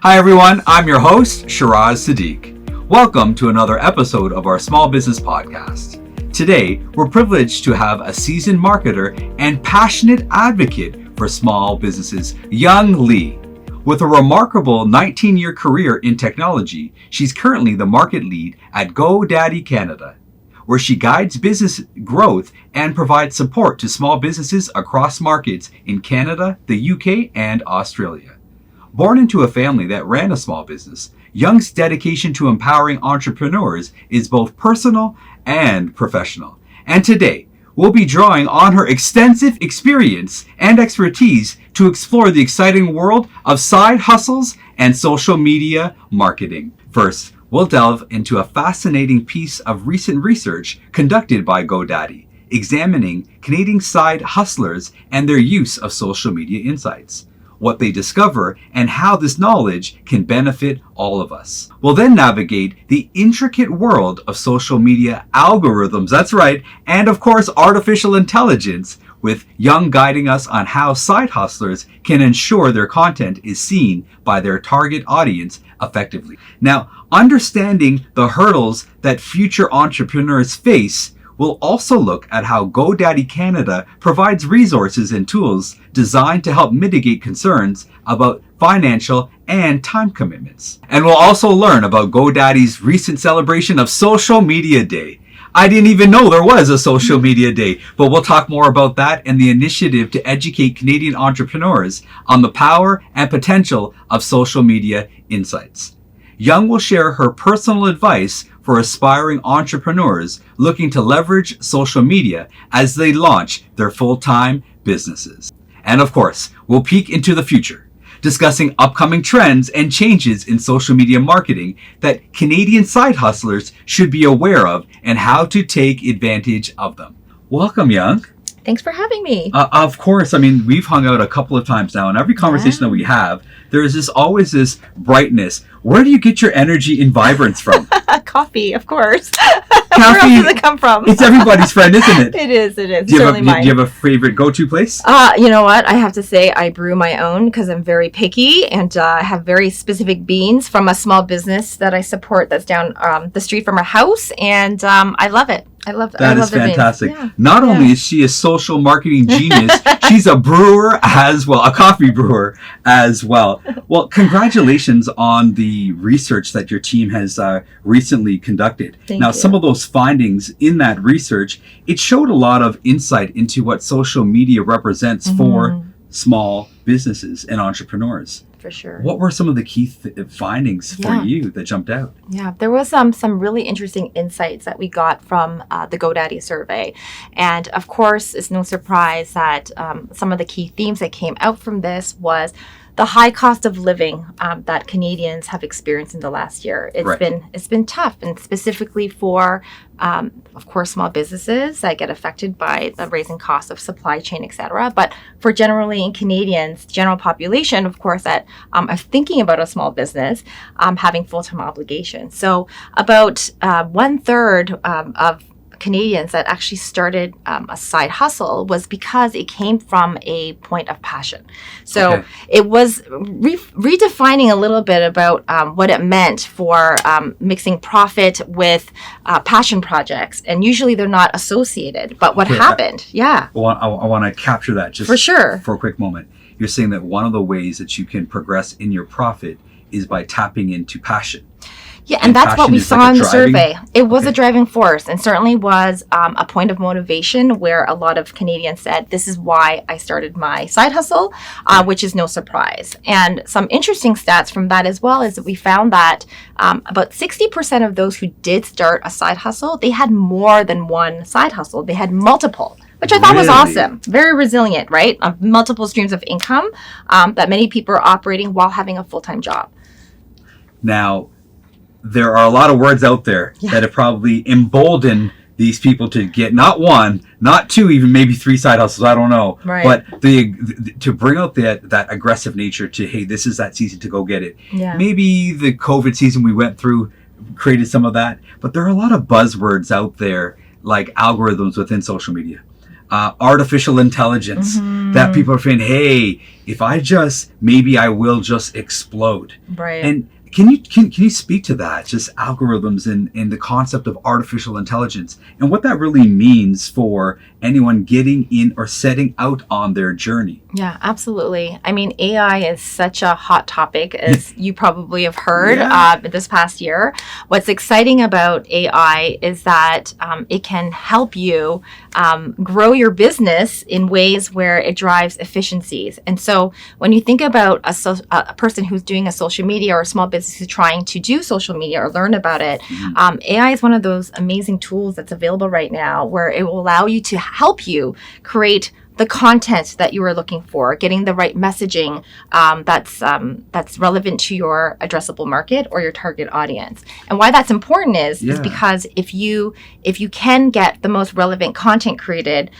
Hi everyone, I'm your host, Shiraz Sadiq. Welcome to another episode of our Small Business Podcast. Today, we're privileged to have a seasoned marketer and passionate advocate for small businesses, Young Lee. With a remarkable 19-year career in technology, she's currently the market lead at GoDaddy Canada, where she guides business growth and provides support to small businesses across markets in Canada, the UK, and Australia. Born into a family that ran a small business, Young's dedication to empowering entrepreneurs is both personal and professional. And today, we'll be drawing on her extensive experience and expertise to explore the exciting world of side hustles and social media marketing. First, we'll delve into a fascinating piece of recent research conducted by GoDaddy, examining Canadian side hustlers and their use of social media insights, what they discover, and how this knowledge can benefit all of us. We'll then navigate the intricate world of social media algorithms, that's right, and of course artificial intelligence, with Young guiding us on how side hustlers can ensure their content is seen by their target audience effectively. Now, understanding the hurdles that future entrepreneurs face, we'll also look at how GoDaddy Canada provides resources and tools designed to help mitigate concerns about financial and time commitments. And we'll also learn about GoDaddy's recent celebration of Social Media Day. I didn't even know there was a Social Media Day, but we'll talk more about that and the initiative to educate Canadian entrepreneurs on the power and potential of social media insights. Young will share her personal advice for aspiring entrepreneurs looking to leverage social media as they launch their full-time businesses. And of course, we'll peek into the future, discussing upcoming trends and changes in social media marketing that Canadian side hustlers should be aware of and how to take advantage of them. Welcome, Young. Thanks for having me. Of course. I mean, we've hung out a couple of times now, and every conversation that we have, there is always this brightness. Where do you get your energy and vibrance from? Coffee, of course. Coffee, where else does it come from? It's everybody's friend, isn't it? It is. Do you have a favorite go-to place? You know what? I have to say I brew my own because I'm very picky and I have very specific beans from a small business that I support that's down the street from our house, and I love it. That is fantastic. Yeah. Not only is she a social marketing genius, she's a brewer as well, a coffee brewer as well. Well, congratulations on the research that your team has recently conducted. Thank you. Some of those findings in that research, it showed a lot of insight into what social media represents for small businesses and entrepreneurs. For sure. What were some of the key findings for you that jumped out? Yeah, there was some really interesting insights that we got from the GoDaddy survey. And of course, it's no surprise that some of the key themes that came out from this was the high cost of living that Canadians have experienced in the last year. It's been tough, and specifically for, of course, small businesses that get affected by the rising cost of supply chain, etc. But for generally in Canadians, general population, of course, that are thinking about a small business, having full-time obligations. So about 1/3 of Canadians that actually started a side hustle was because it came from a point of passion. So it was redefining a little bit about what it meant for mixing profit with passion projects. And usually they're not associated. But what happened? I want to capture that just for a quick moment. You're saying that one of the ways that you can progress in your profit is by tapping into passion. Yeah, and that's what we saw in the survey. It was a driving force, and certainly was a point of motivation where a lot of Canadians said, this is why I started my side hustle, which is no surprise. And some interesting stats from that as well is that we found that about 60% of those who did start a side hustle, they had more than one side hustle. They had multiple, which I thought was awesome. Very resilient, right? Multiple streams of income that many people are operating while having a full-time job. Now, there are a lot of words out there that have probably emboldened these people to get not one, not two, even maybe three side hustles. I don't know. Right. But to bring out that aggressive nature to, hey, this is that season to go get it. Yeah. Maybe the COVID season we went through created some of that. But there are a lot of buzzwords out there like algorithms within social media. Artificial intelligence. that people are saying, hey, if maybe I will just explode. Right. And can you speak to that, just algorithms and the concept of artificial intelligence and what that really means for anyone getting in or setting out on their journey? Yeah, absolutely. I mean, AI is such a hot topic, as you probably have heard this past year. What's exciting about AI is that it can help you grow your business in ways where it drives efficiencies. And so when you think about a person who's doing a social media or a small business who's trying to do social media or learn about it, AI is one of those amazing tools that's available right now where it will allow you to help you create the content that you are looking for, getting the right messaging that's relevant to your addressable market or your target audience. And why that's important is because if you can get the most relevant content created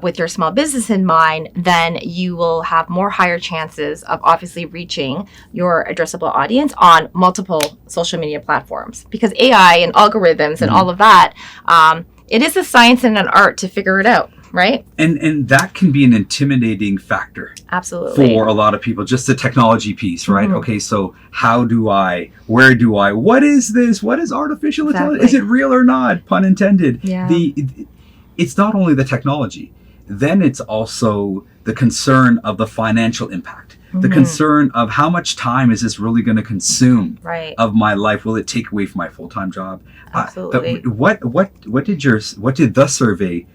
with your small business in mind, then you will have higher chances of obviously reaching your addressable audience on multiple social media platforms. Because AI and algorithms and all of that, it is a science and an art to figure it out. Right. And that can be an intimidating factor. Absolutely. For a lot of people, just the technology piece, right? Okay, so where do I, what is this? What is artificial intelligence? Is it real or not? Pun intended. Yeah. It's not only the technology, then it's also the concern of the financial impact. The concern of how much time is this really going to consume of my life? Will it take away from my full-time job? Absolutely. What did the survey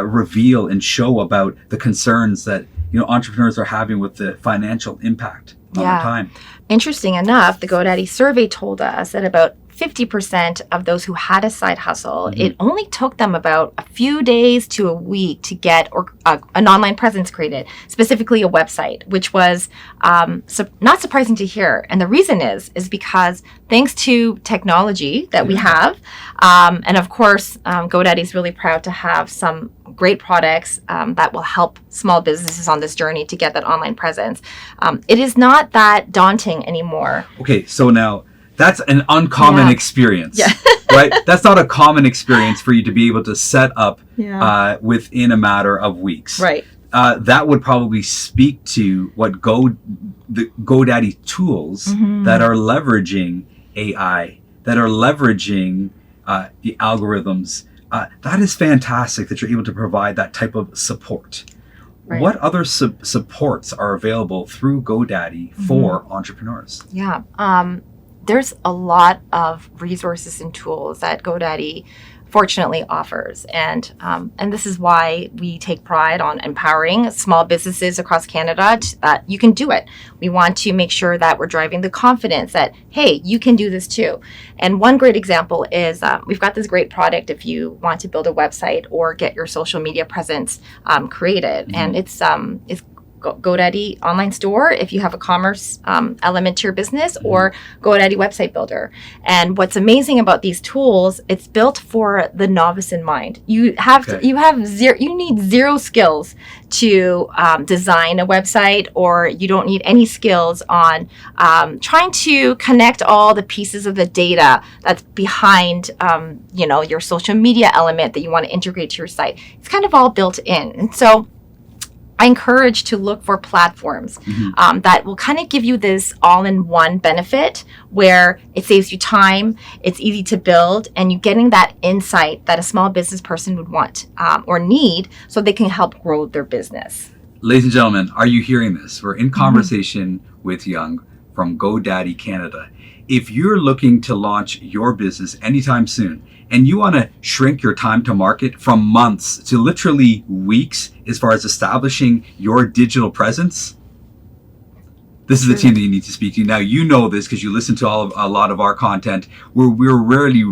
reveal and show about the concerns that entrepreneurs are having with the financial impact on their time? Interesting enough, the GoDaddy survey told us that about 50% of those who had a side hustle, it only took them about a few days to a week to get an online presence created, specifically a website, which was not surprising to hear. And the reason is because thanks to technology that we have, and of course, GoDaddy is really proud to have some great products that will help small businesses on this journey to get that online presence. It is not that daunting anymore. Okay, so now that's an uncommon experience, right? That's not a common experience for you to be able to set up within a matter of weeks. Right. That would probably speak to what the GoDaddy tools that are leveraging AI, that are leveraging the algorithms. That is fantastic that you're able to provide that type of support. Right. What other supports are available through GoDaddy for entrepreneurs? Yeah. There's a lot of resources and tools that GoDaddy fortunately offers. And this is why we take pride on empowering small businesses across Canada that you can do it. We want to make sure that we're driving the confidence that, hey, you can do this too. And one great example is we've got this great product if you want to build a website or get your social media presence created. And it's GoDaddy online store if you have a commerce element to your business, or GoDaddy website builder. And what's amazing about these tools, it's built for the novice in mind. You need zero skills to design a website, or you don't need any skills on trying to connect all the pieces of the data that's behind your social media element that you want to integrate to your site. It's kind of all built in. And so I encourage to look for platforms that will kind of give you this all-in-one benefit where it saves you time, it's easy to build, and you're getting that insight that a small business person would want or need so they can help grow their business. Ladies and gentlemen, are you hearing this? We're in conversation with Young from GoDaddy Canada. If you're looking to launch your business anytime soon, and you want to shrink your time to market from months to literally weeks as far as establishing your digital presence, this is the team that you need to speak to. Now, you know this because you listen to a lot of our content, where we very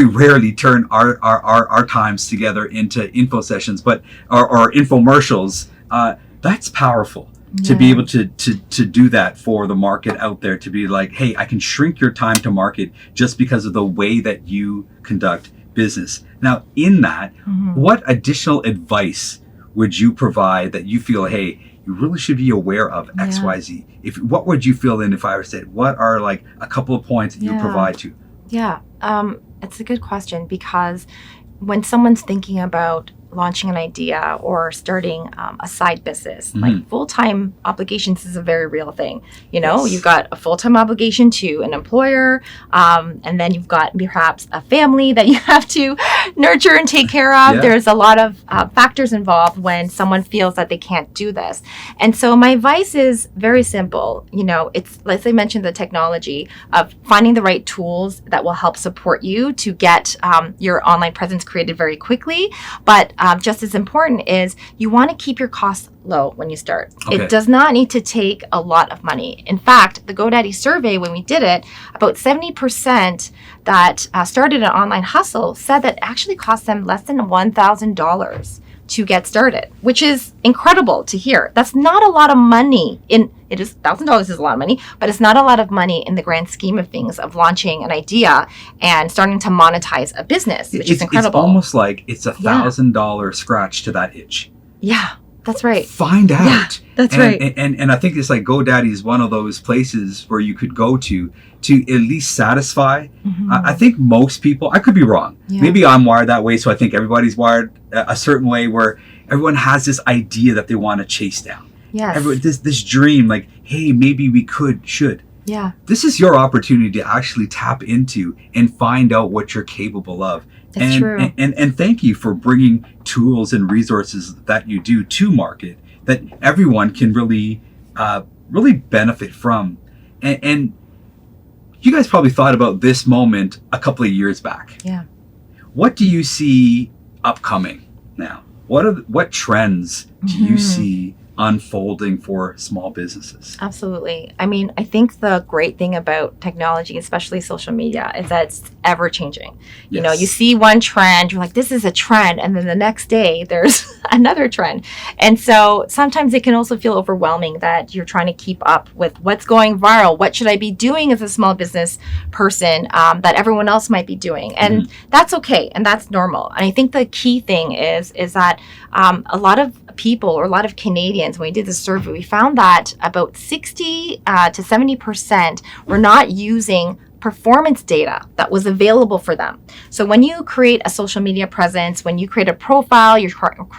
rarely turn our times together into info sessions, but or infomercials. That's powerful. To be able to do that for the market out there, to be like, hey, I can shrink your time to market just because of the way that you conduct business. Now, in that, what additional advice would you provide that you feel, hey, you really should be aware of X, Y, Z? What would you fill in if I were to say, what are like a couple of points that you provide to? Yeah, it's a good question, because when someone's thinking about launching an idea or starting a side business, like full-time obligations is a very real thing. Yes. You've got a full-time obligation to an employer, and then you've got perhaps a family that you have to nurture and take care of. Yeah. There's a lot of factors involved when someone feels that they can't do this. And so my advice is very simple. It's, let's say, mention the technology of finding the right tools that will help support you to get your online presence created very quickly. But just as important is you want to keep your costs low when you start. Okay. It does not need to take a lot of money. In fact, the GoDaddy survey, when we did it, about 70% that started an online hustle said that it actually cost them less than $1,000 to get started, which is incredible to hear. That's not a lot of money it is $1,000 is a lot of money, but it's not a lot of money in the grand scheme of things of launching an idea and starting to monetize a business, which is incredible. It's almost like it's $1,000 scratch to that itch. Yeah, that's right. Find out. Yeah, that's right. And I think it's like GoDaddy is one of those places where you could go to at least satisfy. I think most people, I could be wrong. Yeah. Maybe I'm wired that way. So I think everybody's wired a certain way where everyone has this idea that they want to chase down. Yes. This dream, like, hey, maybe we should. Yeah. This is your opportunity to actually tap into and find out what you're capable of. That's true. And thank you for bringing tools and resources that you do to market that everyone can really benefit from. And you guys probably thought about this moment a couple of years back. Yeah. What do you see upcoming now? What trends do you see unfolding for small businesses? Absolutely. I mean, I think the great thing about technology, especially social media, is that it's ever changing. Yes. You see one trend, you're like, this is a trend. And then the next day there's another trend. And so sometimes it can also feel overwhelming that you're trying to keep up with what's going viral. What should I be doing as a small business person that everyone else might be doing? And that's okay. And that's normal. And I think the key thing is that a lot of people, or a lot of Canadians, when we did the survey, we found that about 60 to 70% were not using performance data that was available for them. So when you create a social media presence, when you create a profile, you're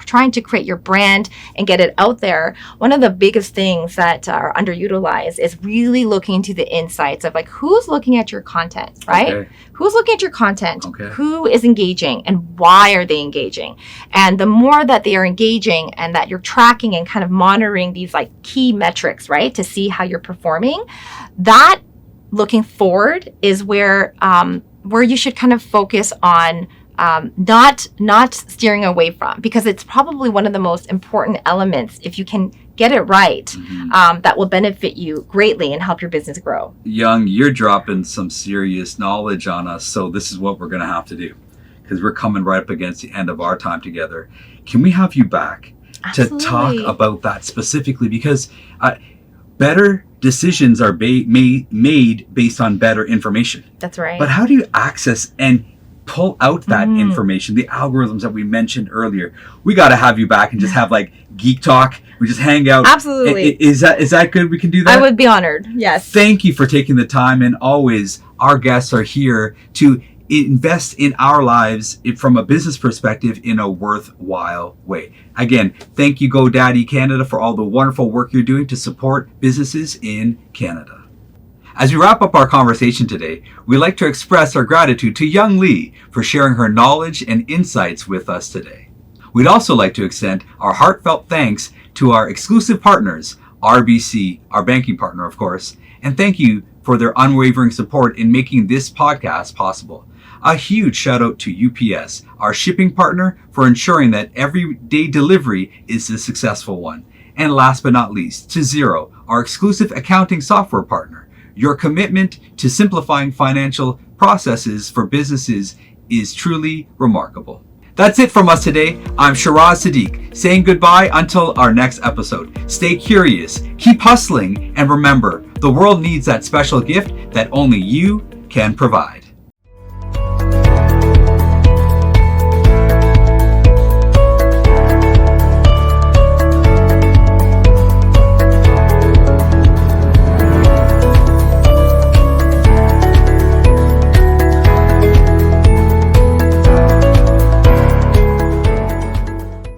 trying to create your brand and get it out there, one of the biggest things that are underutilized is really looking to the insights of like, who's looking at your content, right? Okay. Who's looking at your content? Okay. Who is engaging and why are they engaging? And the more that they are engaging and that you're tracking and kind of monitoring these like key metrics, right, to see how you're performing, that looking forward is where you should kind of focus on not steering away from, because it's probably one of the most important elements, if you can get it right, that will benefit you greatly and help your business grow. Young, you're dropping some serious knowledge on us, so this is what we're going to have to do, because we're coming right up against the end of our time together. Can we have you back Absolutely. to talk about that specifically? Because better decisions are made based on better information. That's right. But how do you access and pull out that information, the algorithms that we mentioned earlier? We got to have you back and just have like geek talk. We just hang out. Absolutely. Is that good? We can do that? I would be honored. Yes. Thank you for taking the time. And always, our guests are here to invest in our lives from a business perspective in a worthwhile way. Again, thank you, GoDaddy Canada, for all the wonderful work you're doing to support businesses in Canada. As we wrap up our conversation today, we'd like to express our gratitude to Young Lee for sharing her knowledge and insights with us today. We'd also like to extend our heartfelt thanks to our exclusive partners, RBC, our banking partner, of course, and thank you for their unwavering support in making this podcast possible. A huge shout out to UPS, our shipping partner, for ensuring that everyday delivery is a successful one. And last but not least, to Xero, our exclusive accounting software partner. Your commitment to simplifying financial processes for businesses is truly remarkable. That's it from us today. I'm Shiraz Sadiq, saying goodbye until our next episode. Stay curious, keep hustling, and remember, the world needs that special gift that only you can provide.